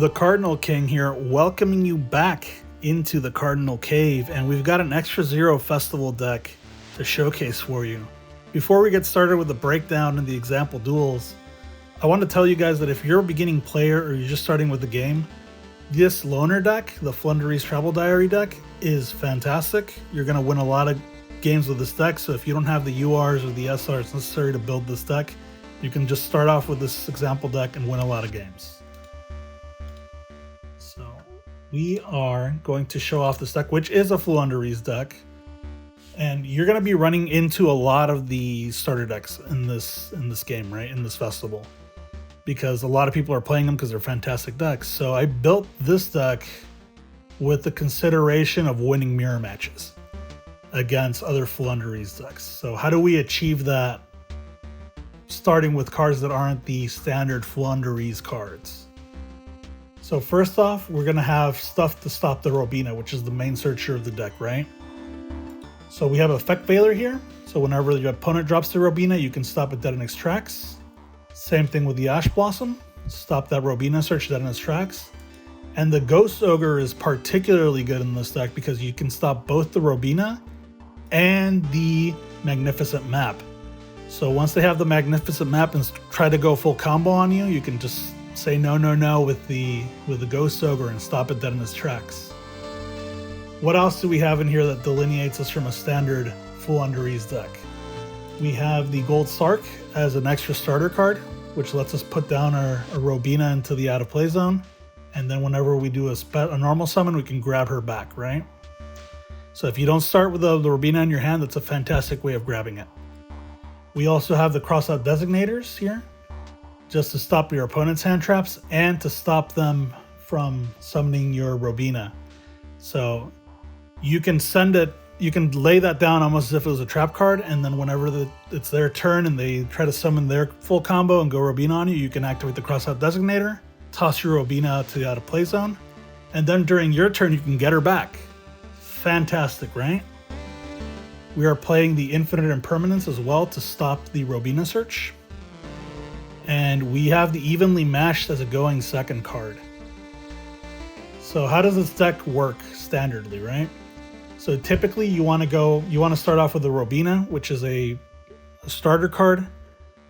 The Cardinal King here, welcoming you back into the Cardinal Cave, and we've got an Extra-Zero festival deck to showcase for you. Before we get started with the breakdown and the example duels, I want to tell you guys that if you're a beginning player or you're just starting with the game, this loner deck, the Floowandereeze Travel Diary deck, is fantastic. You're going to win a lot of games with this deck, so if you don't have the URs or the SRs necessary to build this deck, you can just start off with this example deck and win a lot of games. So we are going to show off this deck, which is a Floowandereeze deck, and you're going to be running into a lot of the starter decks in this game, right? In this festival, because a lot of people are playing them because they're fantastic decks. So I built this deck with the consideration of winning mirror matches against other Floowandereeze decks. So how do we achieve that? Starting with cards that aren't the standard Floowandereeze cards. So first off, we're going to have stuff to stop the Robina, which is the main searcher of the deck, right? So we have Effect Veiler here. So whenever your opponent drops the Robina, you can stop it dead in its tracks. Same thing with the Ash Blossom. Stop that Robina, search dead in its tracks. And the Ghost Ogre is particularly good in this deck because you can stop both the Robina and the Magnificent Map. So once they have the Magnificent Map and try to go full combo on you, you can just say no with the Ghost Ogre and stop it dead in its tracks. What else do we have in here that delineates us from a standard Floowandereeze deck? We have the Gold Sark as an extra starter card, which lets us put down our Robina into the out of play zone, and then whenever we do a normal summon, we can grab her back, right? So if you don't start with the Robina in your hand, that's a fantastic way of grabbing it. We also have the Crossout Designators here, just to stop your opponent's hand traps and to stop them from summoning your Robina. So you can you can lay that down almost as if it was a trap card, and then whenever it's their turn and they try to summon their full combo and go Robina on you, you can activate the Crossout Designator, toss your Robina out to the out of play zone, and then during your turn you can get her back. Fantastic, right? We are playing the Infinite Impermanence as well to stop the Robina search. And we have the Evenly Matched as a going second card. So how does this deck work standardly, right? So typically you want to start off with the Robina, which is a starter card.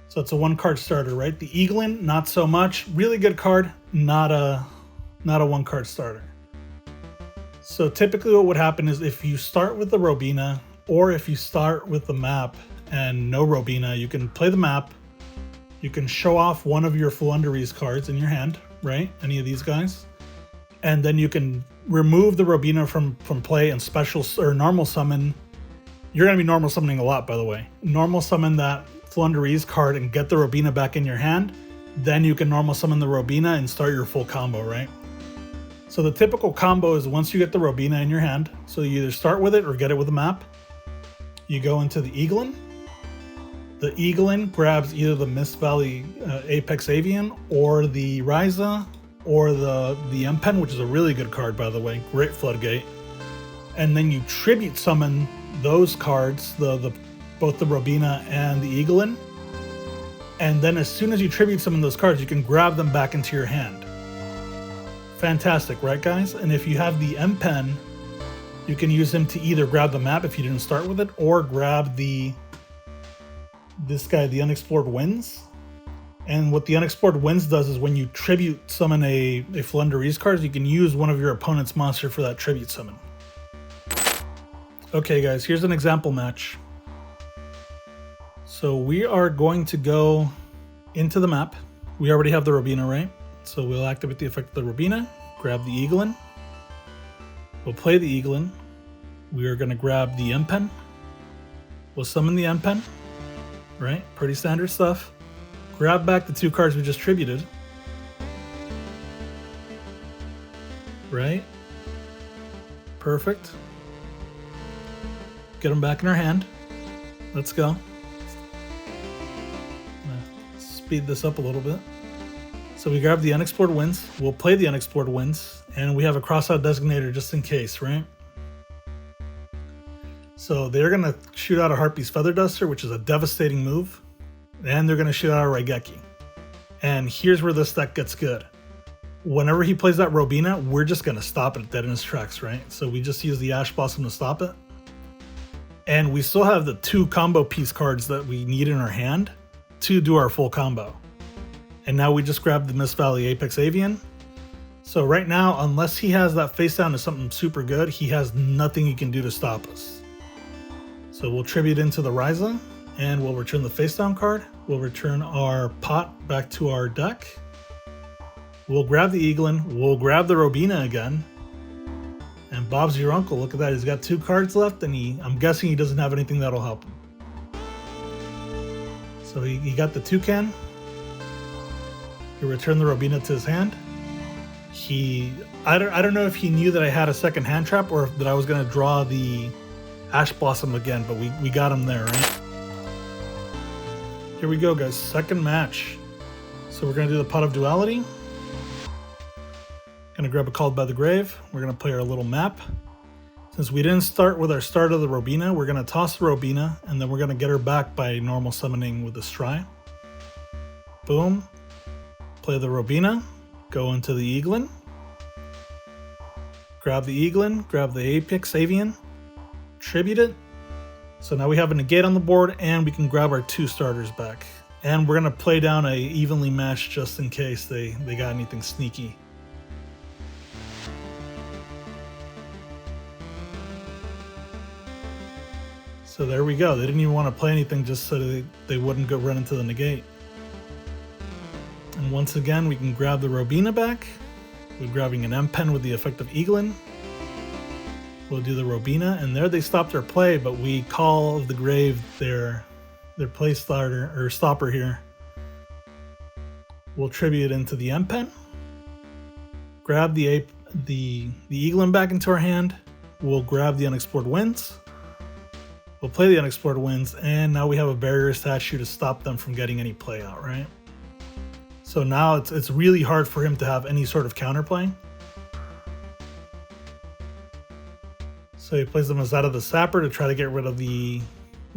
So it's a one card starter, right? The Eaglin, not so much. Really good card, not a one card starter. So typically what would happen is if you start with the Robina, or if you start with the map and no Robina, you can play the map. You can show off one of your Floowandereeze cards in your hand, right? Any of these guys. And then you can remove the Robina from play and special or normal summon. You're going to be normal summoning a lot, by the way. Normal summon that Floowandereeze card and get the Robina back in your hand. Then you can normal summon the Robina and start your full combo, right? So the typical combo is once you get the Robina in your hand, so you either start with it or get it with a map. You go into the Eaglin. The Eaglin grabs either the Mist Valley Apex Avian or the Ryza or the M-Pen, which is a really good card, by the way. Great Floodgate. And then you tribute summon those cards, both the Robina and the Eaglin. And then as soon as you tribute summon those cards, you can grab them back into your hand. Fantastic, right guys? And if you have the M-Pen, you can use him to either grab the map if you didn't start with it, or grab this guy, the Unexplored Winds. And what the Unexplored Winds does is when you tribute summon a Floowandereeze card, you can use one of your opponent's monster for that tribute summon. Okay guys, here's an example match. So we are going to go into the map. We already have the Robina, right? So we'll activate the effect of the Robina, grab the Eaglin. We'll play the Eaglin. We are going to grab the M-Pen. We'll summon the M-Pen. Right? Pretty standard stuff. Grab back the two cards we just tributed. Right? Perfect. Get them back in our hand. Let's go. Speed this up a little bit. So we grab the Unexplored Winds. We'll play the Unexplored Winds. And we have a Crossout Designator just in case, right? So they're going to shoot out a Harpy's Feather Duster, which is a devastating move. And they're going to shoot out a Raigeki. And here's where this deck gets good. whenever he plays that Robina, we're just going to stop it dead in his tracks, right? So we just use the Ash Blossom to stop it. And we still have the 2 combo piece cards that we need in our hand to do our full combo. And now we just grab the Mist Valley Apex Avian. So right now, unless he has that face down to something super good, he has nothing he can do to stop us. So we'll tribute into the Ryza, and we'll return the face down card. We'll return our pot back to our deck. We'll grab the Eaglin, we'll grab the Robina again. And Bob's your uncle, look at that, he's got 2 cards left, and I'm guessing he doesn't have anything that'll help him. So he got the Toucan. He returned the Robina to his hand. I don't know if he knew that I had a second hand trap or that I was going to draw the Ash Blossom again, but we got him there, right? Here we go, guys. Second match. So we're going to do the Pot of Duality. Going to grab a Called by the Grave. We're going to play our little map. Since we didn't start with our start of the Robina, we're going to toss the Robina, and then we're going to get her back by normal summoning with the Stry. Boom. Play the Robina. Go into the Eaglin. Grab the Eaglin, grab the Apex Avian, tribute it. So now we have a negate on the board, and we can grab our 2 starters back. And we're going to play down a evenly matched just in case they got anything sneaky. So there we go. They didn't even want to play anything just so they wouldn't go run into the negate. And once again, we can grab the Robina back. We're grabbing an M-Pen with the effect of Eaglin. We'll do the Robina, and there they stopped their play, but we call the Grave their play starter or stopper here. We'll tribute into the M-Pen. Grab the Eaglin back into our hand. We'll grab the Unexplored Winds. We'll play the Unexplored Winds, and now we have a barrier statue to stop them from getting any play out, right? So now it's really hard for him to have any sort of counterplay. So he plays them inside of the Sapper to try to get rid of the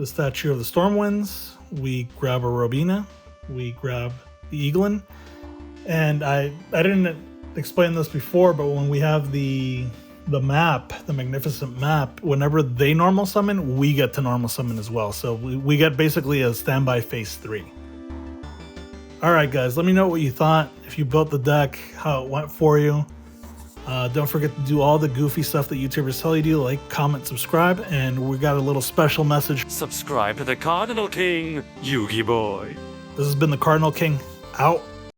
statue of the Stormwinds. We grab a Robina. We grab the Eaglin. And I didn't explain this before, but when we have the map, the Magnificent Map, whenever they normal summon, we get to normal summon as well. So we get basically a standby phase 3. Alright guys, let me know what you thought, if you built the deck, how it went for you. Don't forget to do all the goofy stuff that YouTubers tell you to do, like, comment, subscribe, and we got a little special message. Subscribe to the Cardinal King, Yugi Boy. This has been the Cardinal King, out.